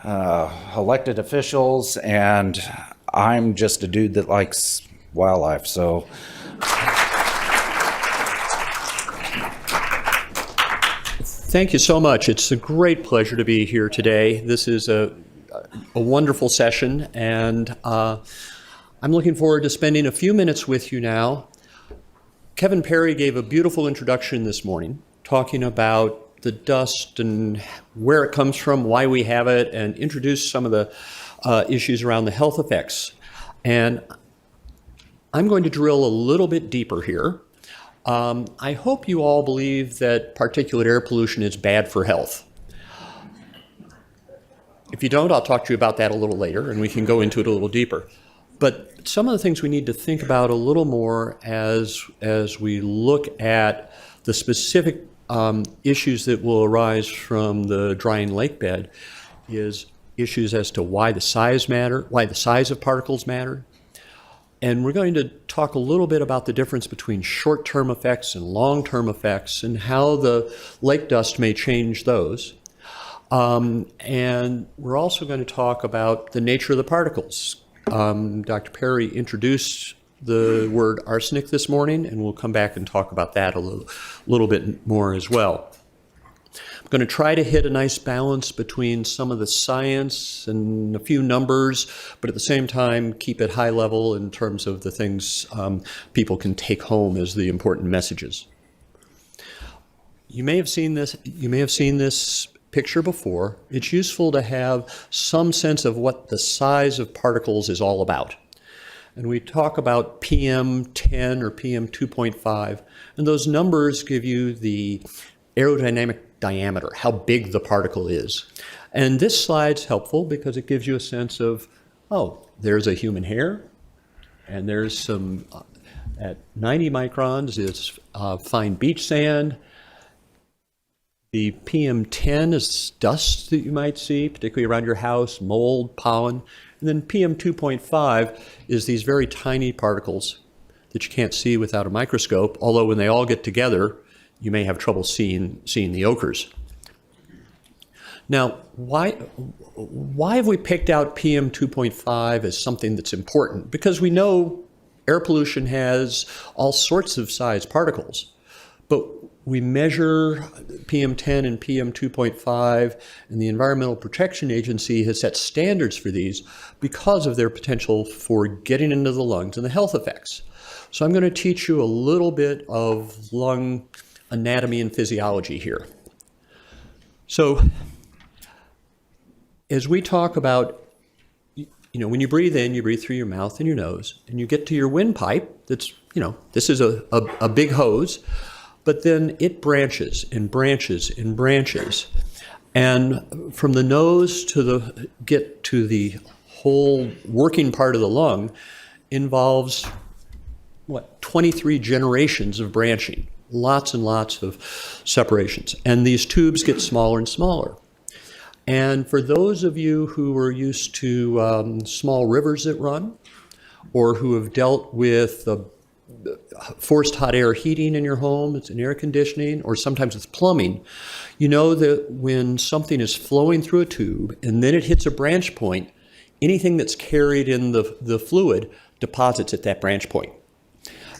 elected officials, and I'm just a dude that likes wildlife, so. Thank you so much. It's a great pleasure to be here today. This is a wonderful session, and I'm looking forward to spending a few minutes with you now. Kevin Perry gave a beautiful introduction this morning, talking about the dust and where it comes from, why we have it, and introduced some of the issues around the health effects. And I'm going to drill a little bit deeper here. I hope you all believe that particulate air pollution is bad for health. If you don't, I'll talk to you about that a little later, and we can go into it a little deeper. But some of the things we need to think about a little more as we look at the specific issues that will arise from the drying lake bed is issues as to why the size of particles matter. And we're going to talk a little bit about the difference between short-term effects and long-term effects and how the lake dust may change those. And we're also going to talk about the nature of the particles. Dr. Perry introduced the word arsenic this morning, and we'll come back and talk about that a little bit more as well. I'm going to try to hit a nice balance between some of the science and a few numbers, but at the same time keep it high level in terms of the things people can take home as the important messages. You may have seen this picture before. It's useful to have some sense of what the size of particles is all about. And we talk about PM10 or PM2.5, and those numbers give you the aerodynamic diameter, how big the particle is. And this slide's helpful because it gives you a sense of, oh, there's a human hair, and there's some, at 90 microns is fine beach sand. The PM10 is dust that you might see, particularly around your house, mold, pollen. And then PM2.5 is these very tiny particles that you can't see without a microscope, although when they all get together, you may have trouble seeing the ochres. Now, why have we picked out PM2.5 as something that's important? Because we know air pollution has all sorts of size particles, but we measure PM10 and PM2.5, and the Environmental Protection Agency has set standards for these because of their potential for getting into the lungs and the health effects. So I'm going to teach you a little bit of lung anatomy and physiology here. So as we talk about, when you breathe in, you breathe through your mouth and your nose, and you get to your windpipe. That's, this is a big hose, but then it branches and branches and branches. And from the nose to get to the whole working part of the lung involves, 23 generations of branching. Lots and lots of separations. And these tubes get smaller and smaller. And for those of you who are used to small rivers that run, or who have dealt with forced hot air heating in your home, it's in air conditioning, or sometimes it's plumbing, you know that when something is flowing through a tube and then it hits a branch point, anything that's carried in the fluid deposits at that branch point.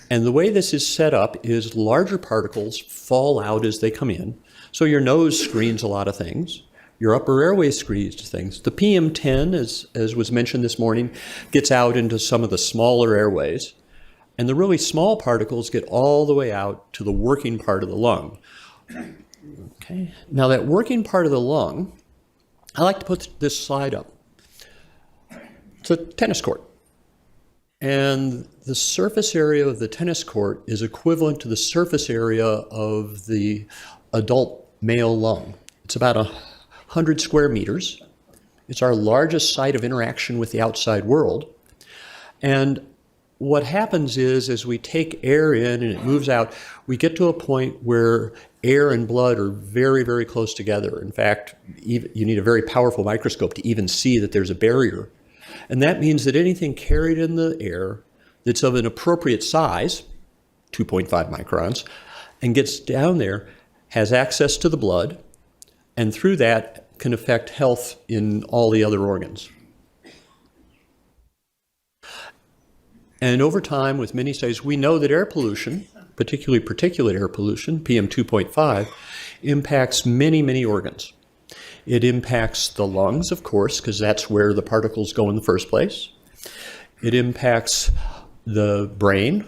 And the way this is set up is larger particles fall out as they come in. So your nose screens a lot of things. Your upper airway screens things. The PM10, as was mentioned this morning, gets out into some of the smaller airways. And the really small particles get all the way out to the working part of the lung. Okay. Now that working part of the lung, I like to put this slide up. It's a tennis court. And the surface area of the tennis court is equivalent to the surface area of the adult male lung. It's about 100 square meters. It's our largest site of interaction with the outside world. And what happens is, as we take air in and it moves out, we get to a point where air and blood are very, very close together. In fact, you need a very powerful microscope to even see that there's a barrier. And that means that anything carried in the air that's of an appropriate size, 2.5 microns, and gets down there, has access to the blood, and through that can affect health in all the other organs. And over time, with many studies, we know that air pollution, particularly particulate air pollution, PM 2.5, impacts many, many organs. It impacts the lungs, of course, because that's where the particles go in the first place. It impacts the brain,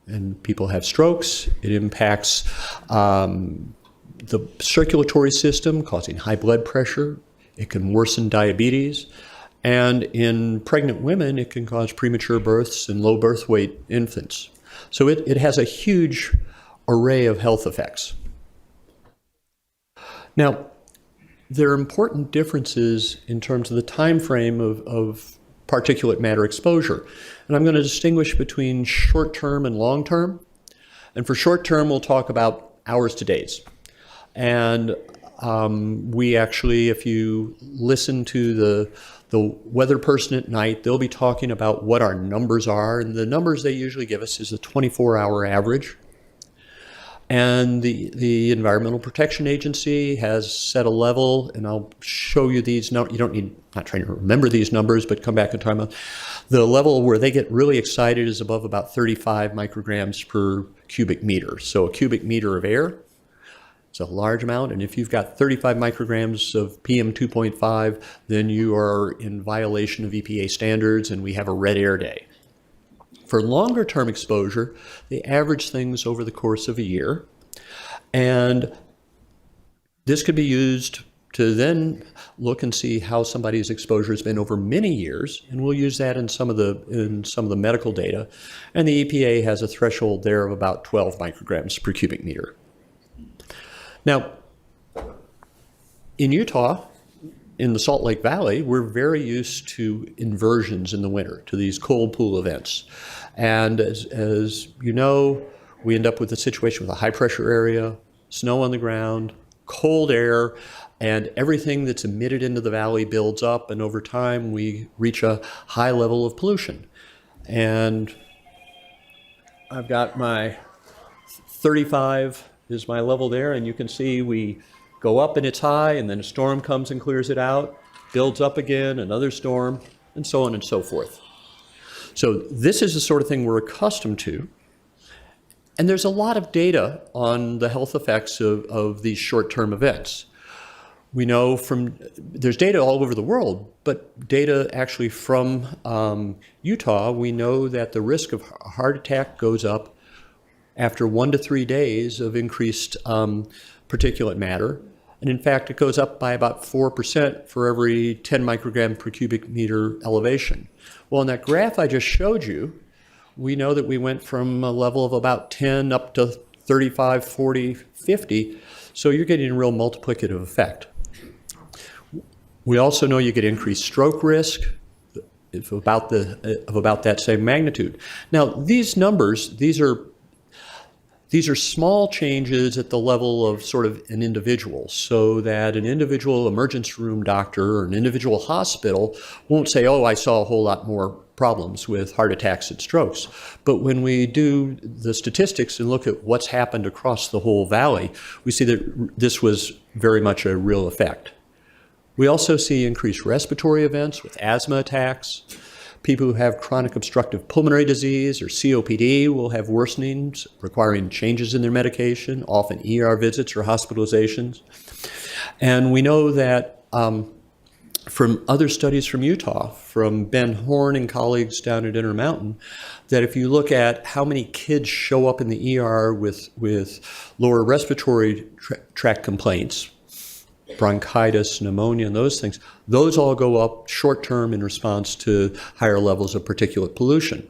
and people have strokes. It impacts the circulatory system, causing high blood pressure. It can worsen diabetes. And in pregnant women, it can cause premature births and low birth weight infants. So it has a huge array of health effects. Now, there are important differences in terms of the time frame of particulate matter exposure. And I'm going to distinguish between short-term and long-term. And for short-term, we'll talk about hours to days. And we actually, if you listen to the weather person at night, they'll be talking about what our numbers are. And the numbers they usually give us is the 24-hour average. And the Environmental Protection Agency has set a level, and I'll show you these. You don't need, not trying to remember these numbers, but come back and talk about the level where they get really excited is above about 35 micrograms per cubic meter. So a cubic meter of air, it's a large amount. And if you've got 35 micrograms of PM 2.5, then you are in violation of EPA standards, and we have a red air day. For longer term exposure, they average things over the course of a year. And this could be used to then look and see how somebody's exposure has been over many years. And we'll use that in some of the medical data. And the EPA has a threshold there of about 12 micrograms per cubic meter. Now, in Utah, in the Salt Lake Valley, we're very used to inversions in the winter, to these cold pool events. And as you know, we end up with a situation with a high pressure area, snow on the ground, cold air, and everything that's emitted into the valley builds up, and over time we reach a high level of pollution. And I've got my 35 is my level there, and you can see we go up and it's high, and then a storm comes and clears it out, builds up again, another storm, and so on and so forth. So this is the sort of thing we're accustomed to. And there's a lot of on the health effects of these short-term events. We know there's data all over the world, but data actually from Utah, we know that the risk of heart attack goes up after 1 to 3 days of increased particulate matter. And in fact, it goes up by about 4% for every 10 microgram per cubic meter elevation. Well, in that graph I just showed you, we know that we went from a level of about 10 up to 35, 40, 50. So you're getting a real multiplicative effect. We also know you get increased stroke risk of about that same magnitude. Now, these numbers, these are small changes at the level of sort of an individual, so that an individual emergency room doctor or an individual hospital won't say, oh, I saw a whole lot more problems with heart attacks and strokes. But when we do the statistics and look at what's happened across the whole valley, we see that this was very much a real effect. We also see increased respiratory events with asthma attacks. People who have chronic obstructive pulmonary disease or COPD will have worsenings requiring changes in their medication, often ER visits or hospitalizations. And we know that from other studies from Utah, from Ben Horn and colleagues down at Intermountain, that if you look at how many kids show up in the ER with lower respiratory tract complaints, bronchitis, pneumonia, and those things, those all go up short-term in response to higher levels of particulate pollution.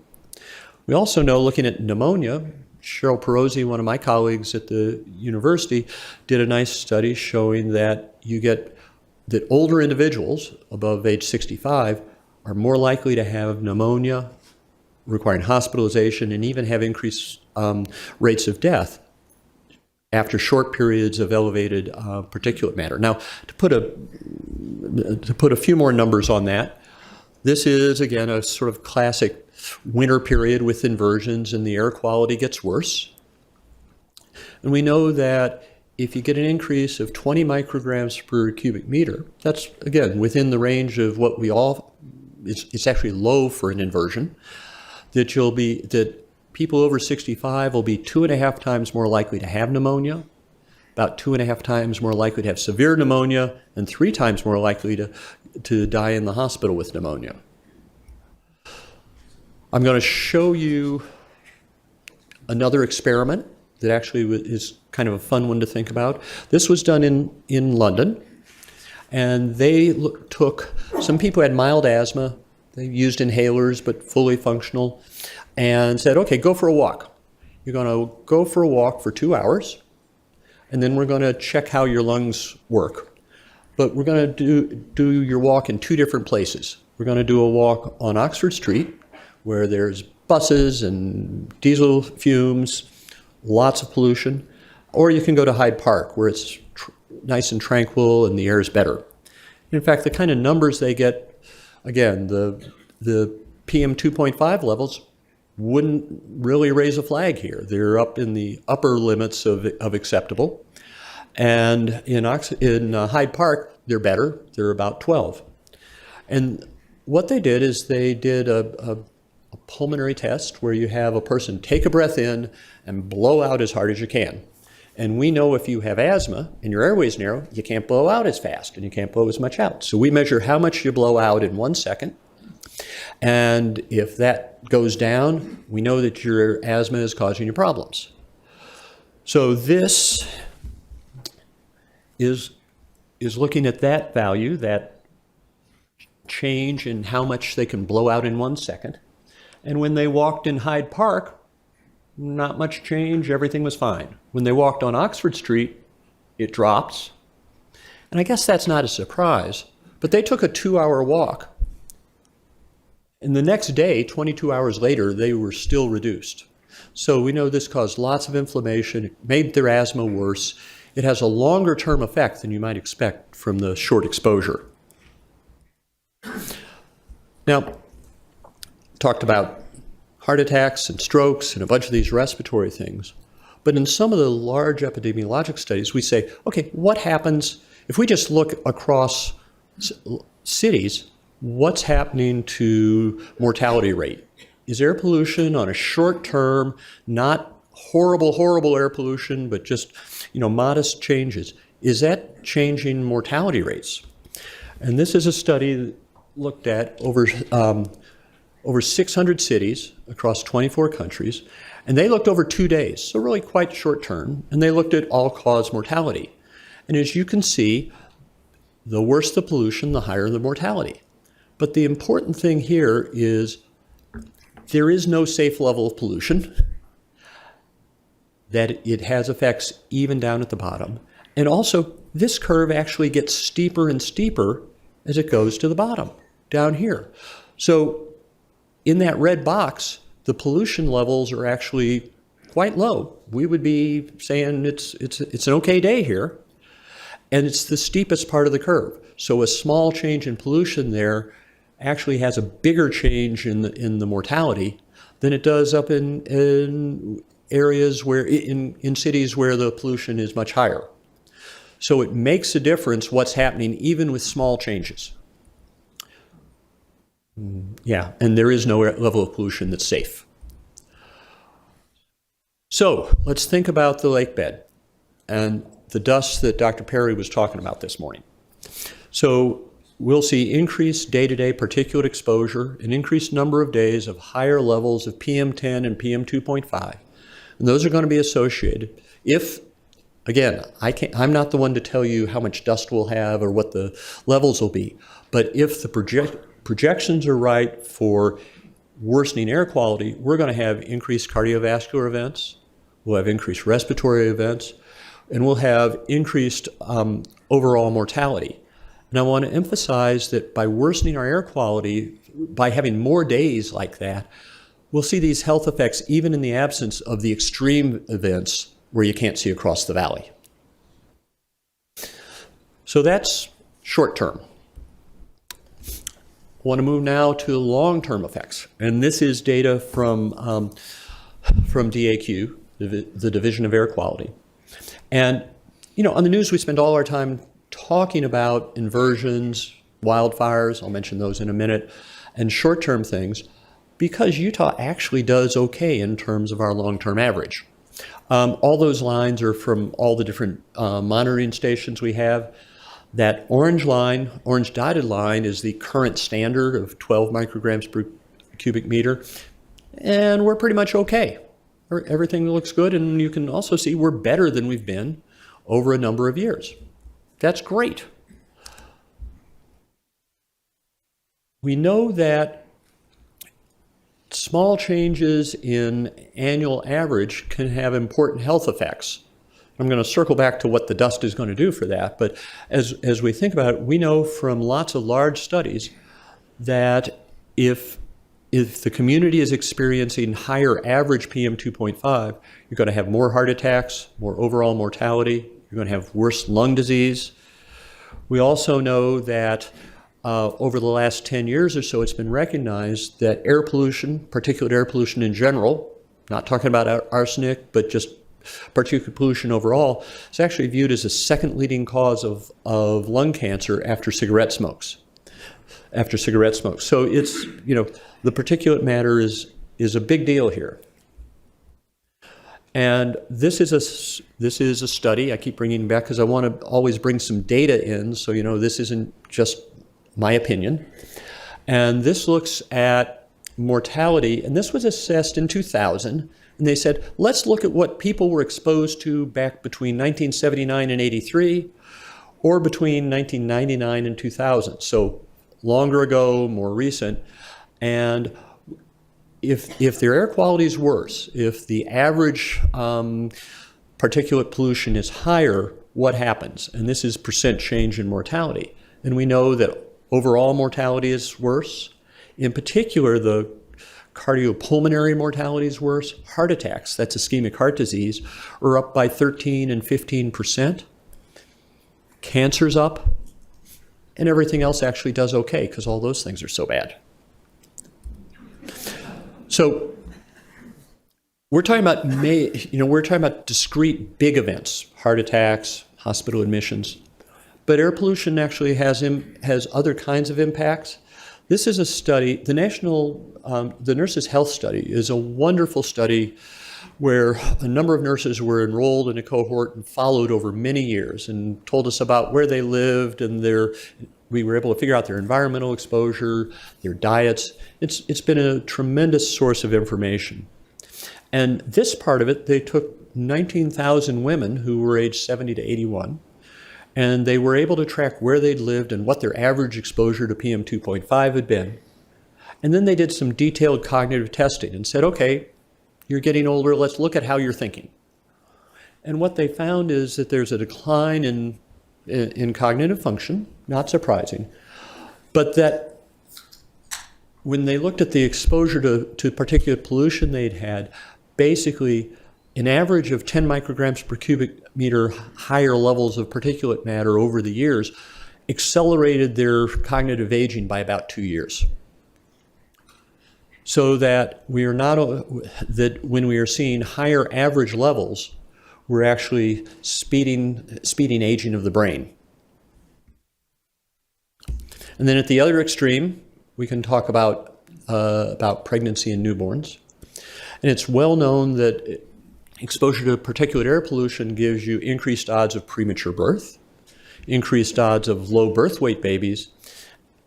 We also know, looking at pneumonia, Cheryl Perozzi, one of my colleagues at the university, did a nice study showing that that older individuals above age 65 are more likely to have pneumonia, requiring hospitalization, and even have increased rates of death after short periods of elevated particulate matter. Now, to put a few more numbers on that, this is, again, a sort of classic winter period with inversions, and the air quality gets worse. And we know that if you get an increase of 20 micrograms per cubic meter, that's, again, within the range of what we all, it's actually low for an inversion, that people over 65 will be 2.5 times more likely to have pneumonia, about 2.5 times more likely to have severe pneumonia, and 3 times more likely to die in the hospital with pneumonia. I'm going to show you another experiment that actually is kind of a fun one to think about. This was done in London, and they took some people who had mild asthma. They used inhalers, but fully functional, and said, okay, go for a walk. You're going to go for a walk for 2 hours, and then we're going to check how your lungs work. But we're going to do your walk in 2 different places. We're going to do a walk on Oxford Street, where there's buses and diesel fumes, lots of pollution, or you can go to Hyde Park, where it's nice and tranquil and the air is better. In fact, the kind of numbers they get, again, the PM 2.5 levels wouldn't really raise a flag here. They're up in the upper limits of acceptable. And in Hyde Park, they're better. They're about 12. And what they did is they did a pulmonary test where you have a person take a breath in and blow out as hard as you can. And we know if you have asthma and your airway's narrow, you can't blow out as fast and you can't blow as much out. So we measure how much you blow out in 1 second. And if that goes down, we know that your asthma is causing you problems. So this is looking at that value, that change in how much they can blow out in 1 second. And when they walked in Hyde Park, not much change, everything was fine. When they walked on Oxford Street, it drops. And I guess that's not a surprise, but they took a 2-hour walk. And the next day, 22 hours later, they were still reduced. So we know this caused lots of inflammation, it made their asthma worse. It has a longer term effect than you might expect from the short exposure. Now, talked about heart attacks and strokes and a bunch of these respiratory things. But in some of the large epidemiologic studies, we say, okay, what happens if we just look across cities, what's happening to mortality rate? Is air pollution on a short term, not horrible air pollution, but just, modest changes, is that changing mortality rates? And this is a study that looked at over 600 cities across 24 countries, and they looked over 2 days, so really quite short term, and they looked at all-cause mortality. And as you can see, the worse the pollution, the higher the mortality. But the important thing here is there is no safe level of pollution, that it has effects even down at the bottom. And also, this curve actually gets steeper and steeper as it goes to the bottom, down here. So in that red box, the pollution levels are actually quite low. We would be saying it's an okay day here, and it's the steepest part of the curve. So a small change in pollution there actually has a bigger change in the mortality than it does up in areas where, in cities where the pollution is much higher. So it makes a difference what's happening even with small changes. Yeah, and there is no level of pollution that's safe. So let's think about the lake bed and the dust that Dr. Perry was talking about this morning. So we'll see increased day-to-day particulate exposure, an increased number of days of higher levels of PM10 and PM2.5. And those are going to be associated. If, again, I'm not the one to tell you how much dust we'll have or what the levels will be, but if the projections are right for worsening air quality, we're going to have increased cardiovascular events, we'll have increased respiratory events, and we'll have increased overall mortality. And I want to emphasize that by worsening our air quality, by having more days like that, we'll see these health effects even in the absence of the extreme events where you can't see across the valley. So that's short term. I want to move now to long-term effects. And this is data from DAQ, the Division of Air Quality. And on the news we spend all our time talking about inversions, wildfires, I'll mention those in a minute, and short-term things, because Utah actually does okay in terms of our long-term average. All those lines are from all the different monitoring stations we have. That orange dotted line is the current standard of 12 micrograms per cubic meter, and we're pretty much okay. Everything looks good, and you can also see we're better than we've been over a number of years. That's great. We know that small changes in annual average can have important health effects. I'm going to circle back to what the dust is going to do for that, but as we think about it, we know from lots of large studies that if the community is experiencing higher average PM 2.5, you're going to have more heart attacks, more overall mortality, you're going to have worse lung disease. We also know that over the last 10 years or so, it's been recognized that air pollution, particulate air pollution in general, not talking about arsenic, but just particulate pollution overall, is actually viewed as a second leading cause of lung cancer after cigarette smokes. So it's, the particulate matter is a big deal here. And this is a study, I keep bringing it back because I want to always bring some data in, so this isn't just my opinion. And this looks at mortality, and this was assessed in 2000. And they said, let's look at what people were exposed to back between 1979 and 83, or between 1999 and 2000. So longer ago, more recent. And if their air quality is worse, if the average particulate pollution is higher, what happens? And this is percent change in mortality. And we know that overall mortality is worse. In particular, the cardiopulmonary mortality is worse. Heart attacks, that's ischemic heart disease, are up by 13 and 15%. Cancer's up, and everything else actually does okay because all those things are so bad. So we're talking about discrete big events, heart attacks, hospital admissions, but air pollution actually has other kinds of impacts. This is a study, the Nurses' Health Study is a wonderful study where a number of nurses were enrolled in a cohort and followed over many years and told us about where they lived, and we were able to figure out their environmental exposure, their diets. It's been a tremendous source of information. And this part of it, they took 19,000 women who were aged 70 to 81, and they were able to track where they'd lived and what their average exposure to PM 2.5 had been. And then they did some detailed cognitive testing and said, okay, you're getting older, let's look at how you're thinking. And what they found is that there's a decline in cognitive function, not surprising, but that when they looked at the exposure to particulate pollution they'd had, basically an average of 10 micrograms per cubic meter higher levels of particulate matter over the years accelerated their cognitive aging by about 2 years. So that that when we are seeing higher average levels, we're actually speeding aging of the brain. And then at the other extreme, we can talk about pregnancy and newborns. And it's well known that exposure to particulate air pollution gives you increased odds of premature birth, increased odds of low birth weight babies,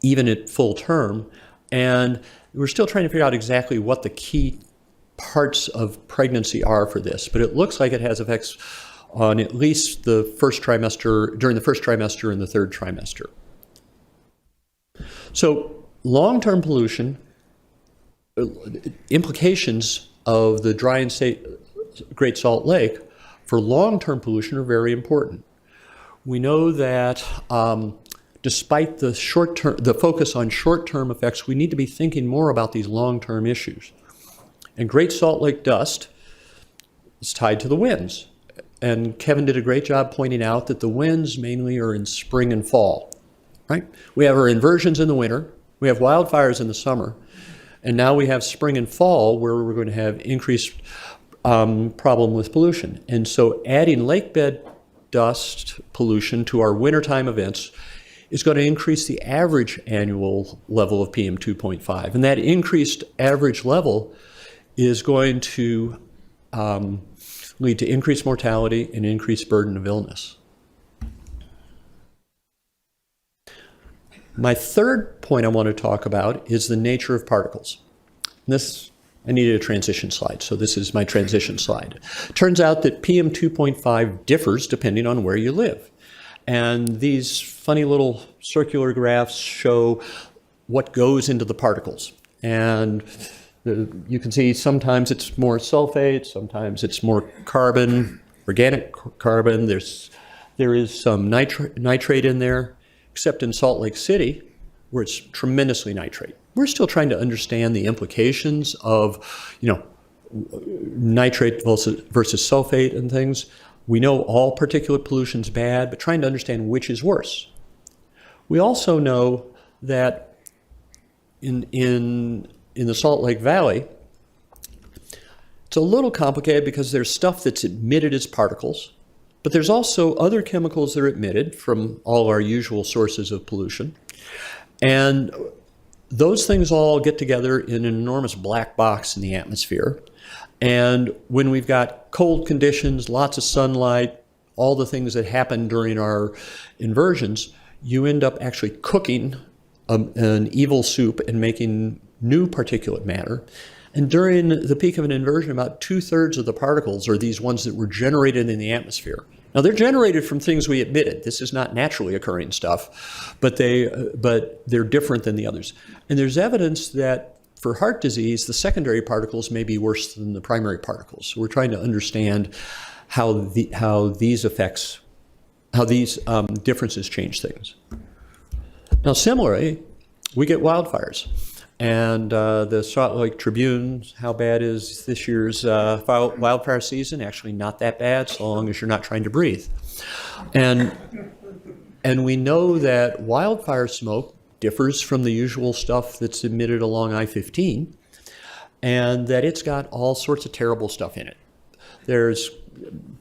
even at full term. And we're still trying to figure out exactly what the key parts of pregnancy are for this, but it looks like it has effects on at least the first trimester, during the first trimester and the third trimester. So long-term pollution, implications of the dry and safe Great Salt Lake for long-term pollution are very important. We know that despite the focus on short-term effects, we need to be thinking more about these long-term issues. And Great Salt Lake dust is tied to the winds. And Kevin did a great job pointing out that the winds mainly are in spring and fall, right? We have our inversions in the winter, we have wildfires in the summer, and now we have spring and fall where we're going to have increased problem with pollution. And so adding lake bed dust pollution to our wintertime events is going to increase the average annual level of PM 2.5. And that increased average level is going to lead to increased mortality and increased burden of illness. My third point I want to talk about is the nature of particles. This, I needed a transition slide, so this is my transition slide. Turns out that PM 2.5 differs depending on where you live. And these funny little circular graphs show what goes into the particles. And you can see sometimes it's more sulfate, sometimes it's more carbon, organic carbon. There is some nitrate in there, except in Salt Lake City, where it's tremendously nitrate. We're still trying to understand the implications of, nitrate versus sulfate and things. We know all particulate pollution is bad, but trying to understand which is worse. We also know that in the Salt Lake Valley, it's a little complicated because there's stuff that's emitted as particles, but there's also other chemicals that are emitted from all our usual sources of pollution. And those things all get together in an enormous black box in the atmosphere. And when we've got cold conditions, lots of sunlight, all the things that happen during our inversions, you end up actually cooking an evil soup and making new particulate matter. And during the peak of an inversion, about 2/3 of the particles are these ones that were generated in the atmosphere. Now, they're generated from things we emitted. This is not naturally occurring stuff, but they're different than the others. And there's evidence that for heart disease, the secondary particles may be worse than the primary particles. So we're trying to understand how these differences change things. Now, similarly, we get wildfires. And the Salt Lake Tribune, how bad is this year's wildfire season? Actually not that bad, so long as you're not trying to breathe. And we know that wildfire smoke differs from the usual stuff that's emitted along I-15, and that it's got all sorts of terrible stuff in it. There's,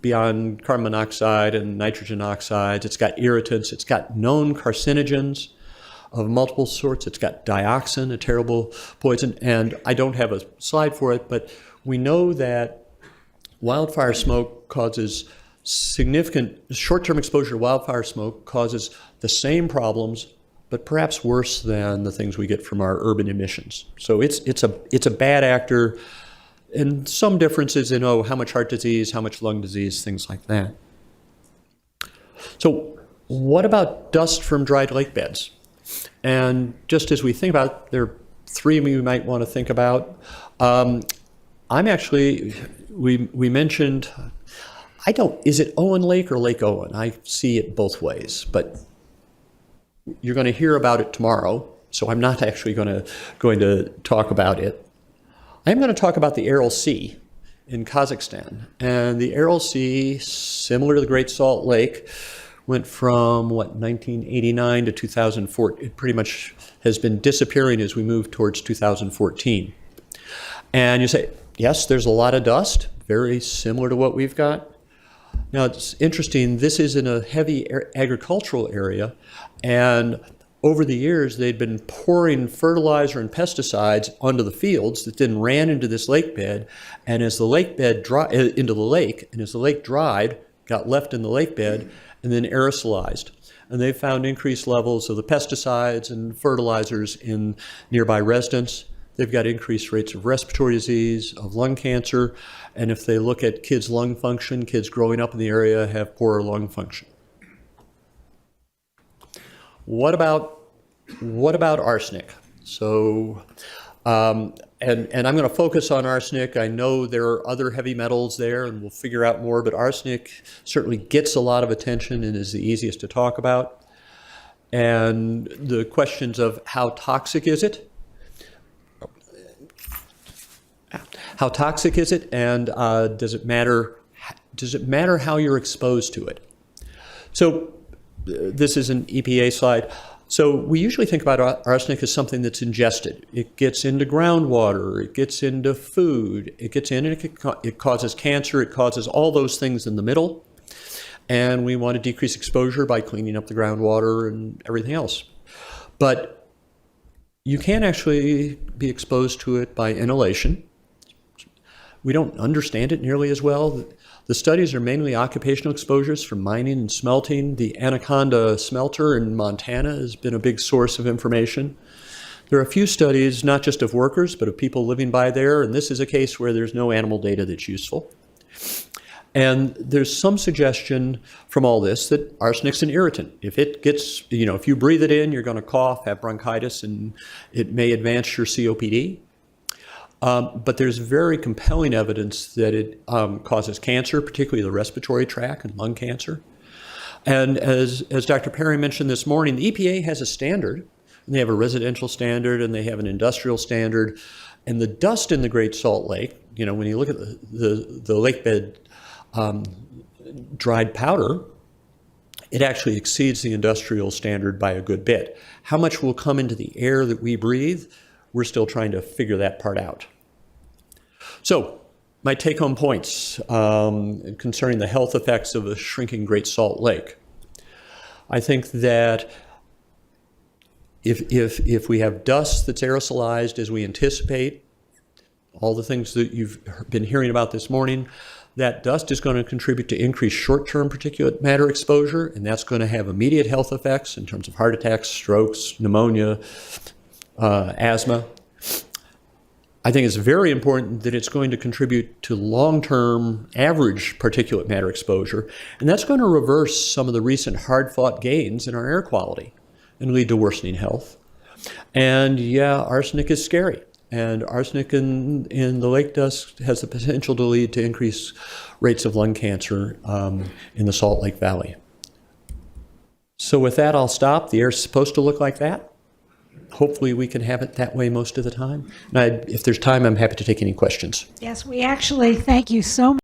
beyond carbon monoxide and nitrogen oxides, it's got irritants, it's got known carcinogens of multiple sorts. It's got dioxin, a terrible poison, and I don't have a slide for it, but we know that wildfire smoke causes significant, short-term exposure to wildfire smoke causes the same problems, but perhaps worse than the things we get from our urban emissions. So it's a bad actor, and some differences in how much heart disease, how much lung disease, things like that. So what about dust from dried lake beds? And just as we think about, there are three we might want to think about. We mentioned, is it Owen Lake or Lake Owen? I see it both ways, but you're going to hear about it tomorrow, so I'm not actually going to talk about it. I'm going to talk about the Aral Sea in Kazakhstan. And the Aral Sea, similar to the Great Salt Lake, went from, 1989 to 2004. It pretty much has been disappearing as we move towards 2014. And you say, yes, there's a lot of dust, very similar to what we've got. Now, it's interesting, this is in a heavy agricultural area, and over the years, they'd been pouring fertilizer and pesticides onto the fields that then ran into this lake bed, and as the lake bed into the lake, and as the lake dried, got left in the lake bed, and then aerosolized. And they found increased levels of the pesticides and fertilizers in nearby residents. They've got increased rates of respiratory disease, of lung cancer, and if they look at kids' lung function, kids growing up in the area have poorer lung function. What about arsenic? So, and I'm going to focus on arsenic. I know there are other heavy metals there, and we'll figure out more, but arsenic certainly gets a lot of attention and is the easiest to talk about. And the questions of how toxic is it? How toxic is it, and does it matter how you're exposed to it? So this is an EPA slide. So we usually think about arsenic as something that's ingested. It gets into groundwater, it gets into food, it gets in and it causes cancer, it causes all those things in the middle. and we want to decrease exposure by cleaning up the groundwater and everything else. But you can actually be exposed to it by inhalation. We don't understand it nearly as well. The studies are mainly occupational exposures from mining and smelting. The Anaconda smelter in Montana has been a big source of information. There are a few studies, not just of workers, but of people living by there, and this is a case where there's no animal data that's useful. And there's some suggestion from all this that arsenic's an irritant. If it gets, if you breathe it in, you're going to cough, have bronchitis, and it may advance your COPD. But there's very compelling evidence that it causes cancer, particularly the respiratory tract and lung cancer. And as Dr. Perry mentioned this morning, the EPA has a standard. And they have a residential standard and they have an industrial standard. And the dust in the Great Salt Lake, when you look at the lake bed dried powder, it actually exceeds the industrial standard by a good bit. How much will come into the air that we breathe? We're still trying to figure that part out. So, my take-home points concerning the health effects of a shrinking Great Salt Lake. I think that if we have dust that's aerosolized as we anticipate, all the things that you've been hearing about this morning, that dust is going to contribute to increased short-term particulate matter exposure, and that's going to have immediate health effects in terms of heart attacks, strokes, pneumonia, asthma. I think it's very important that it's going to contribute to long-term average particulate matter exposure, and that's going to reverse some of the recent hard-fought gains in our air quality and lead to worsening health. And yeah, arsenic is scary. And arsenic in the lake dust has the potential to lead to increased rates of lung cancer in the Salt Lake Valley. So with that, I'll stop. The air's supposed to look like that. Hopefully we can have it that way most of the time. And if there's time, I'm happy to take any questions. Yes, we actually thank you so much.